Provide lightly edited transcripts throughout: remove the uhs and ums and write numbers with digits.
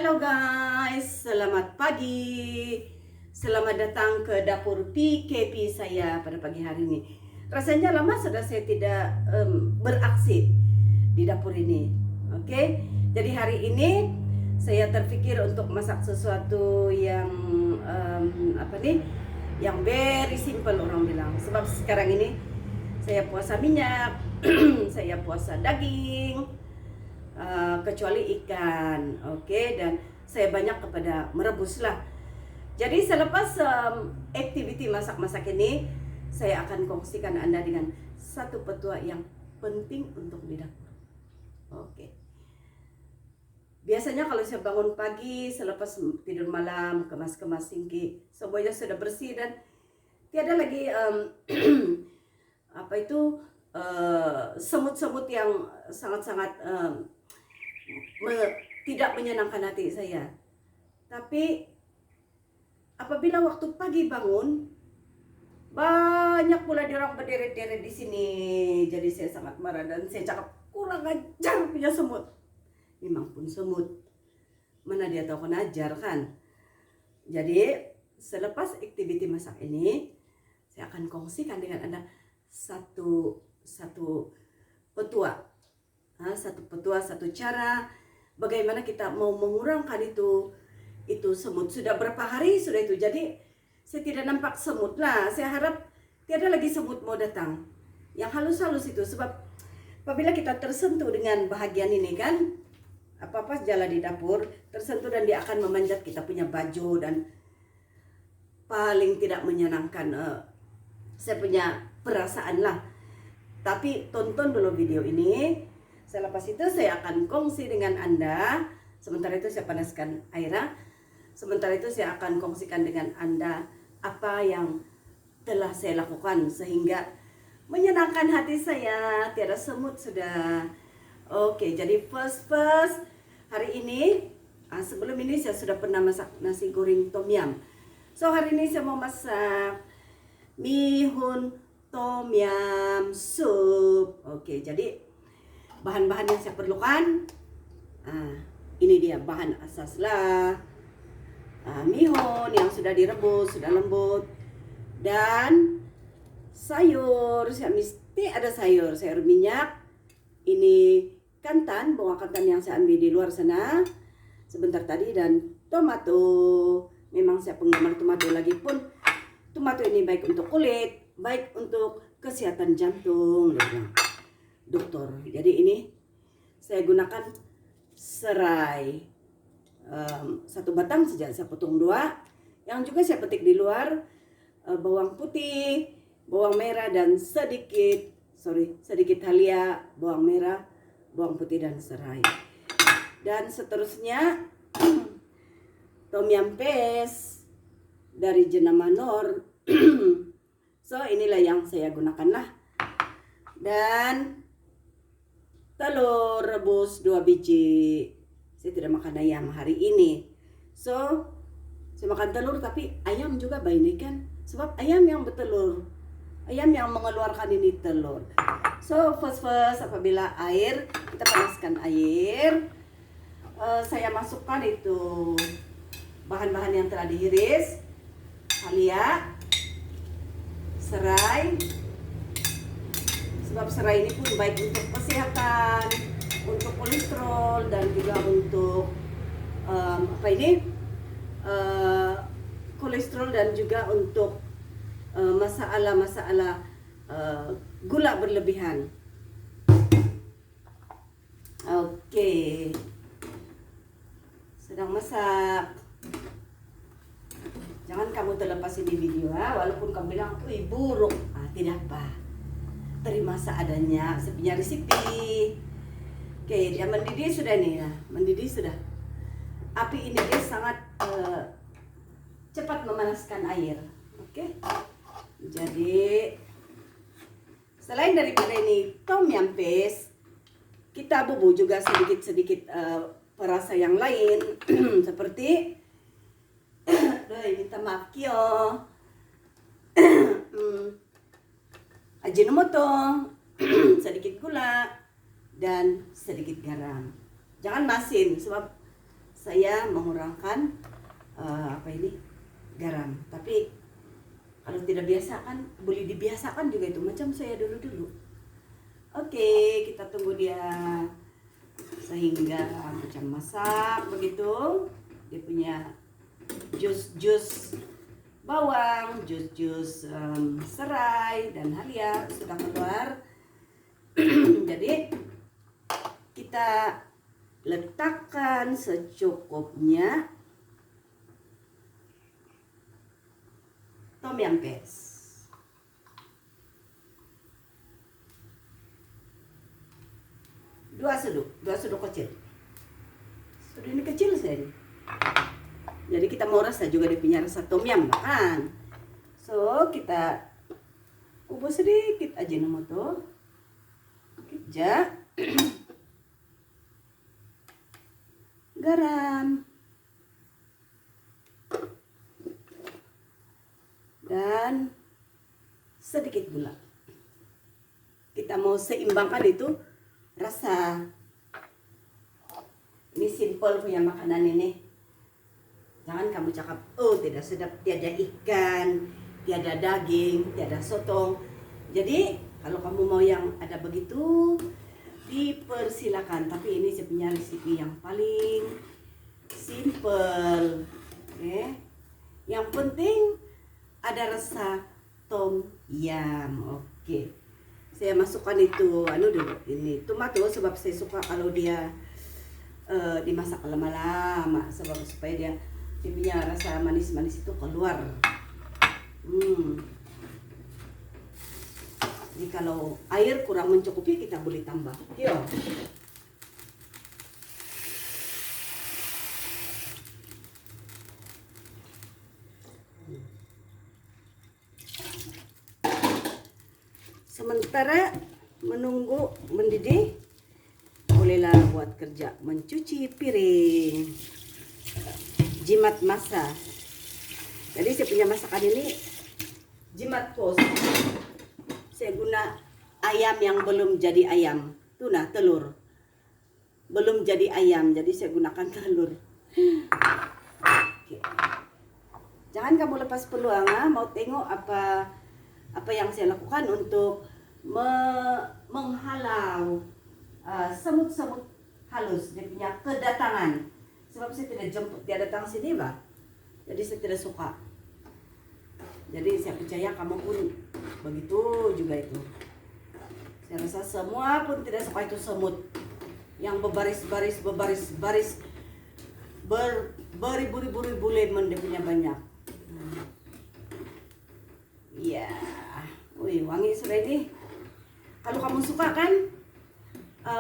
Halo guys, selamat pagi. Selamat datang ke dapur PKP saya pada pagi hari ini. Rasanya lama sudah saya tidak beraksi di dapur ini. Oke, jadi hari ini saya terpikir untuk masak sesuatu yang yang very simple orang bilang. Sebab sekarang ini saya puasa minyak, saya puasa daging. Kecuali ikan, oke, dan saya banyak kepada merebus lah. Jadi selepas aktiviti masak-masak ini, saya akan kongsikan Anda dengan satu petua yang penting untuk di dapur. Oke. Biasanya kalau saya bangun pagi selepas tidur malam, kemas-kemas sinki, semuanya sudah bersih dan tiada lagi semut-semut yang sangat-sangat tidak menyenangkan hati saya. Tapi apabila waktu pagi bangun, banyak pula orang berderet-deret di sini. Jadi saya sangat marah dan saya cakap, kurang ajar punya semut. Memang pun semut, mana dia tahu kena ajar kan. Jadi selepas aktiviti masak ini, saya akan kongsikan dengan Anda satu petua. Satu cara bagaimana kita mau mengurangkan itu semut. Sudah berapa hari sudah itu, jadi saya tidak nampak semut lah. Saya harap tiada lagi semut mau datang yang halus-halus itu. Sebab apabila kita tersentuh dengan bahagian ini kan, apa-apa jalan di dapur tersentuh dan dia akan memanjat kita punya baju dan paling tidak menyenangkan saya punya perasaan lah. Tapi tonton dulu video ini. Selepas itu saya akan kongsi dengan Anda. Sementara itu saya panaskan airnya. Sementara itu saya akan kongsikan dengan Anda apa yang telah saya lakukan sehingga menyenangkan hati saya. Tiada semut sudah. Oke, jadi first hari ini, sebelum ini saya sudah pernah masak nasi goreng tom yum. So hari ini saya mau masak mihun tom yum soup. Oke, jadi bahan-bahan yang saya perlukan, ini dia bahan asas lah. Mihun yang sudah direbus, sudah lembut, dan sayur. Saya mesti ada sayur minyak. Ini kantan, bawang kantan yang saya ambil di luar sana sebentar tadi, dan tomato. Memang saya penggemar tomato, lagi pun tomato ini baik untuk kulit, baik untuk kesehatan jantung, dokter. Jadi ini saya gunakan serai satu batang saja, saya potong dua. Yang juga saya petik di luar bawang putih, bawang merah dan sedikit halia, bawang merah, bawang putih dan serai. Dan seterusnya tom yum paste dari jenama Nor. So inilah yang saya gunakan lah. Dan telur rebus 2 biji. Saya tidak makan ayam hari ini. So, saya makan telur, tapi ayam juga banyak kan. Sebab ayam yang bertelur, ayam yang mengeluarkan ini telur. So, first apabila air, kita panaskan air. Saya masukkan itu bahan-bahan yang telah diiris. Halia, serai. Sebab serai ini pun baik untuk kesehatan, untuk kolesterol, dan juga untuk kolesterol, dan juga untuk masalah gula berlebihan. Oke, sedang masak. Jangan kamu terlepas di video, walaupun kamu bilang, "Wih, buruk." Tidak apa. Terima seadanya, saya punya resipi. Oke, dia mendidih sudah nih, mendidih sudah. Api ini dia sangat cepat memanaskan air. Oke. Jadi selain daripada ini tom yum paste, kita bubuh juga sedikit perasa yang lain seperti minta maaf kyo. Ajinomoto, sedikit gula, dan sedikit garam. Jangan masin, sebab saya mengurangkan garam. Tapi kalau tidak biasa kan boleh dibiasakan juga itu, macam saya dulu. Oke, kita tunggu dia sehingga macam masak begitu. Dia punya jus bawang, jus serai dan halia sudah keluar. Jadi kita letakkan secukupnya tom yum paste. Dua suduk kecil. Sudah ini kecil saya ini. Jadi kita mau rasa juga dia punya rasa tom yum kan. So kita kubus sedikit aja Ajinomoto. Kejap. Garam. Dan sedikit gula. Kita mau seimbangkan itu rasa. Ini simple punya makanan ini. Jangan kamu cakap, oh tidak sedap, tiada ikan, tiada daging, tiada sotong. Jadi kalau kamu mau yang ada begitu, dipersilakan. Tapi ini saya punya resipi yang paling simple. Oke. Yang penting ada rasa tom yum. Oke. Saya masukkan itu dulu ini tomato sebab saya suka kalau dia dimasak lama-lama sebab supaya dia punya rasa manis-manis itu keluar. Jadi kalau air kurang mencukupi kita boleh tambah. Yo. Sementara menunggu mendidih, bolehlah buat kerja mencuci piring, jimat masak. Jadi saya punya masakan ini jimat kos. Saya guna ayam yang belum jadi ayam, tuna telur belum jadi ayam, jadi saya gunakan telur. Oke. Jangan kamu lepas peluang, mau tengok apa yang saya lakukan untuk menghalau semut-semut halus dia punya kedatangan. Sebab saya tidak jemput dia datang sini, Pak. Jadi saya tidak suka. Jadi saya percaya kamu pun begitu juga itu. Saya rasa semua pun tidak suka itu semut yang berbaris-baris beribu-ribu lemon dia punya banyak. Iya. Wih, wangi sudah ini. Kalau kamu suka kan,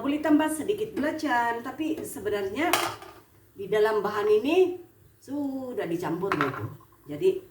boleh tambah sedikit belacan. Tapi sebenarnya di dalam bahan ini sudah dicampur gitu. Jadi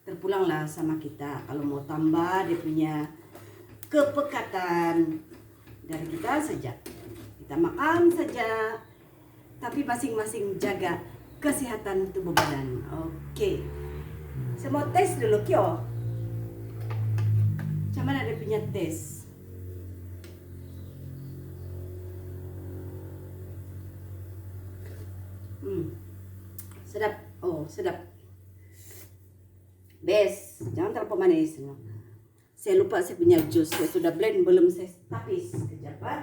terpulanglah sama kita. Kalau mau tambah dia punya kepekatan dari kita saja. Kita makan saja. Tapi masing-masing jaga kesehatan tubuh badan. Oke. Saya mau tes dulu, Kyo. Cuman ada punya tes. Sedap. Oh, sedap. Best. Jangan terlalu manis. Saya lupa saya punya jus. Saya sudah blend, belum saya tapis. Kejap, Pak.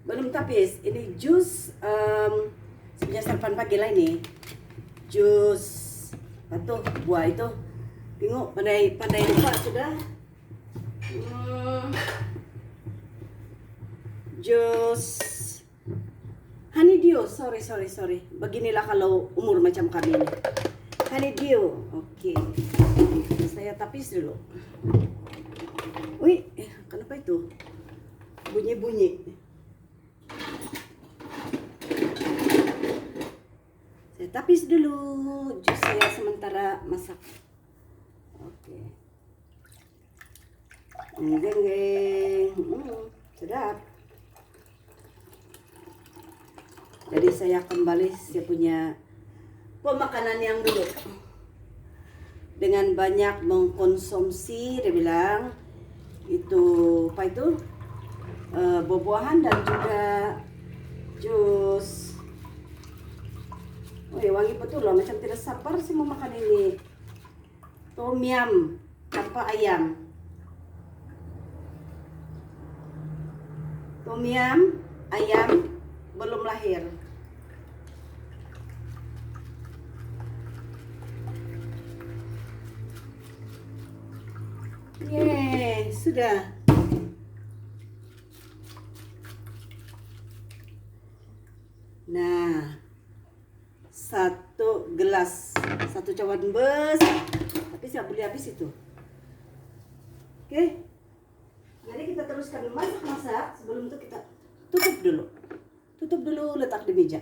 Belum tapis. Ini jus punya sarapan pagi lah ini. Jus buah itu. Tengok pandai lupa sudah. Jus honeydew. Sorry. Beginilah kalau umur macam kami ini. Honeydew. Oke. Saya tapis dulu. Wih, kenapa itu? Bunyi-bunyi. Saya tapis dulu jus saya sementara masak. Oke. Geng. Sedap. Jadi saya kembali saya punya pemakanan yang dulu. Dengan banyak mengkonsumsi, dia bilang itu apa itu buah-buahan dan juga jus. Oh ya, wangi betul loh, macam tidak sabar sih mau makan ini. Tom yum tanpa ayam. Tom yum ayam belum lahir. Yeay, sudah. Nah, satu gelas, satu cawan besar, tapi saya beli habis itu. Oke, jadi kita teruskan masak-masak. Sebelum itu kita tutup dulu, letak di meja.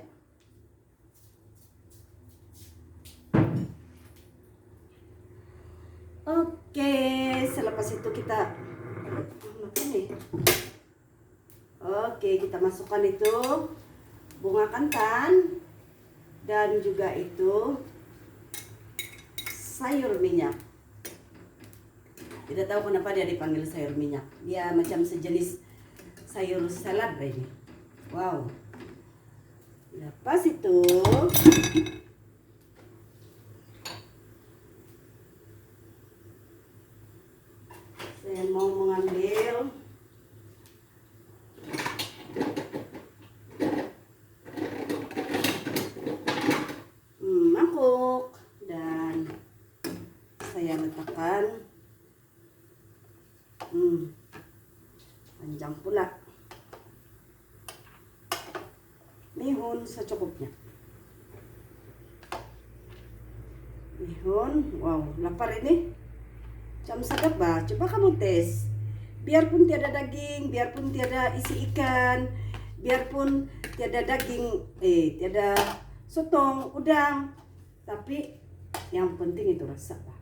Oke, selepas itu kita Oke, kita masukkan itu bunga kantan dan juga itu sayur minyak. Tidak tahu kenapa dia dipanggil sayur minyak. Dia macam sejenis sayur salad ini. Wow. Lepas itu saya mau mengambil mangkuk dan saya letakkan panjang pula mihun secukupnya. Mihun, wow, lapar ini. Jam sedap bah, coba kamu tes. Biarpun tiada daging, biarpun tiada isi ikan, biarpun tiada daging, tiada sotong, udang, tapi yang penting itu rasa bah.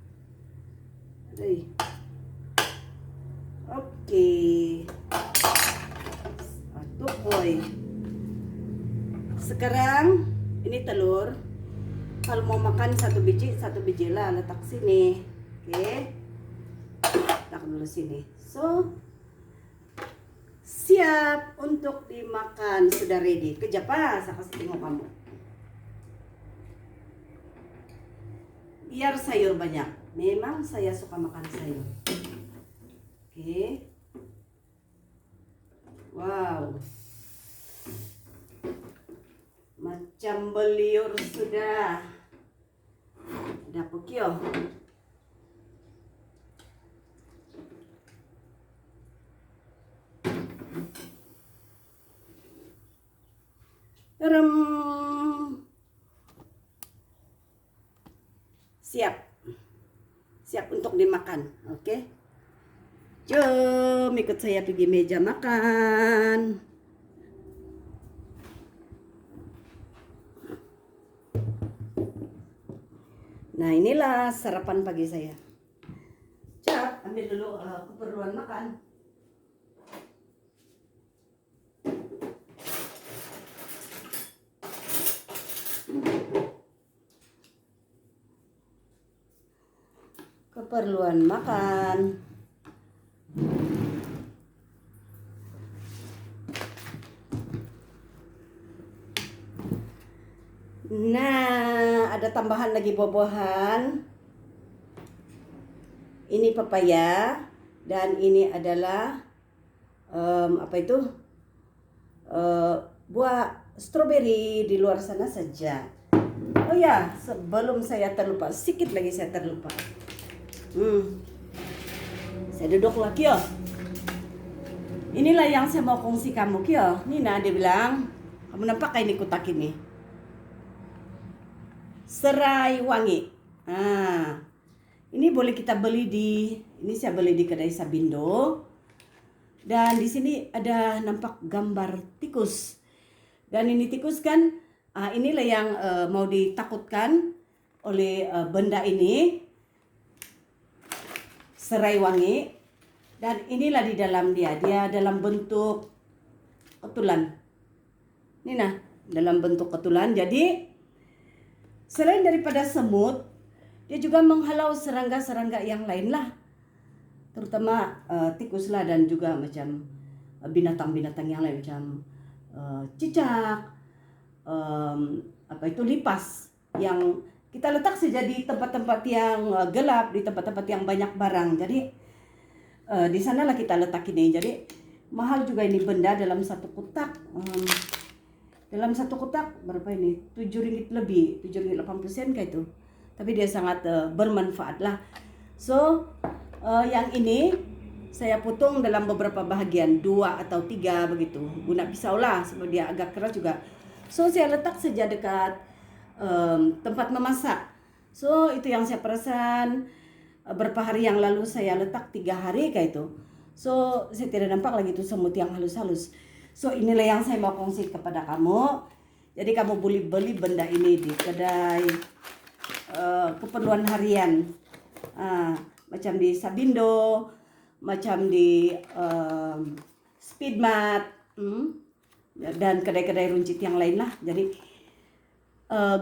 Oke. Satu boy. Sekarang ini telur. Kalau mau makan satu biji lah letak sini. Oke. Letak dulu sini. So, siap untuk dimakan, sudah ready. Kejap saya kasih tengok kamu. Biar sayur banyak. Memang saya suka makan sayur. Oke. Wow. Macam beliur sudah. Ada pokio. Garam. Siap untuk dimakan. Oke. Jom ikut saya pergi meja makan. Nah, inilah sarapan pagi saya. Cap, ambil dulu keperluan makan. Keperluan makan. Nah, ada tambahan lagi buah-buahan. Ini pepaya dan ini adalah apa itu? Buah stroberi di luar sana saja. Oh ya, sebelum saya terlupa, sedikit lagi saya terlupa. Saya duduk lagi ya. Inilah yang saya mau kongsi kamu kyo. Nina dia bilang, kamu nampak kayak ini kotak ini. Serai wangi. Ini boleh kita beli ini saya beli di kedai Sabindo. Dan di sini ada nampak gambar tikus. Dan ini tikus kan, inilah yang mau ditakutkan oleh benda ini. Serai wangi. Dan inilah di dalam dia dalam bentuk ketulan. Ini nah, dalam bentuk ketulan. Jadi selain daripada semut, dia juga menghalau serangga-serangga yang lain lah. terutama tikus lah dan juga macam binatang-binatang yang lain macam cicak, lipas yang kita letak saja di tempat-tempat yang gelap, di tempat-tempat yang banyak barang. Jadi di sanalah kita letak ini. Jadi mahal juga ini benda dalam satu kotak. Dalam satu kotak berapa ini? 7 ringgit lebih, 7 ringgit 80 sen kayak itu. Tapi dia sangat bermanfaat lah. So yang ini saya potong dalam beberapa bahagian, 2 atau 3 begitu. Guna pisau lah sebab dia agak keras juga. So saya letak saja dekat tempat memasak. So itu yang saya perasan beberapa hari yang lalu saya letak 3 hari kayak itu. So saya tidak nampak lagi itu semut yang halus-halus. So inilah yang saya mau kongsi kepada kamu. Jadi kamu boleh beli benda ini di kedai keperluan harian, macam di Sabindo, macam di Speedmart, dan kedai-kedai runcit yang lain lah. Jadi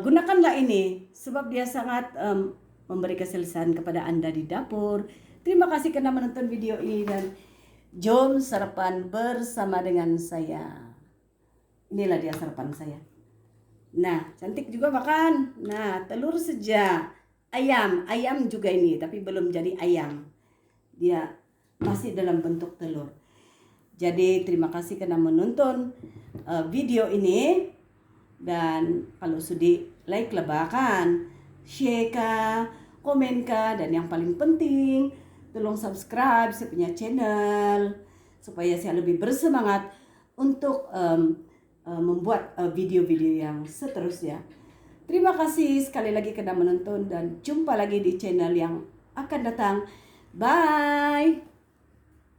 gunakanlah ini sebab dia sangat memberi keselesaan kepada Anda di dapur. Terima kasih karena menonton video ini dan jom sarapan bersama dengan saya. Inilah dia sarapan saya. Nah, cantik juga makan. Nah, telur saja. Ayam juga ini, tapi belum jadi ayam. Dia masih dalam bentuk telur. Jadi terima kasih karena menonton video ini. Dan kalau sudi like lebakan, share kah, komen kah, dan yang paling penting tolong subscribe saya punya channel supaya saya lebih bersemangat untuk membuat video-video yang seterusnya. Terima kasih sekali lagi karena menonton dan jumpa lagi di channel yang akan datang. Bye.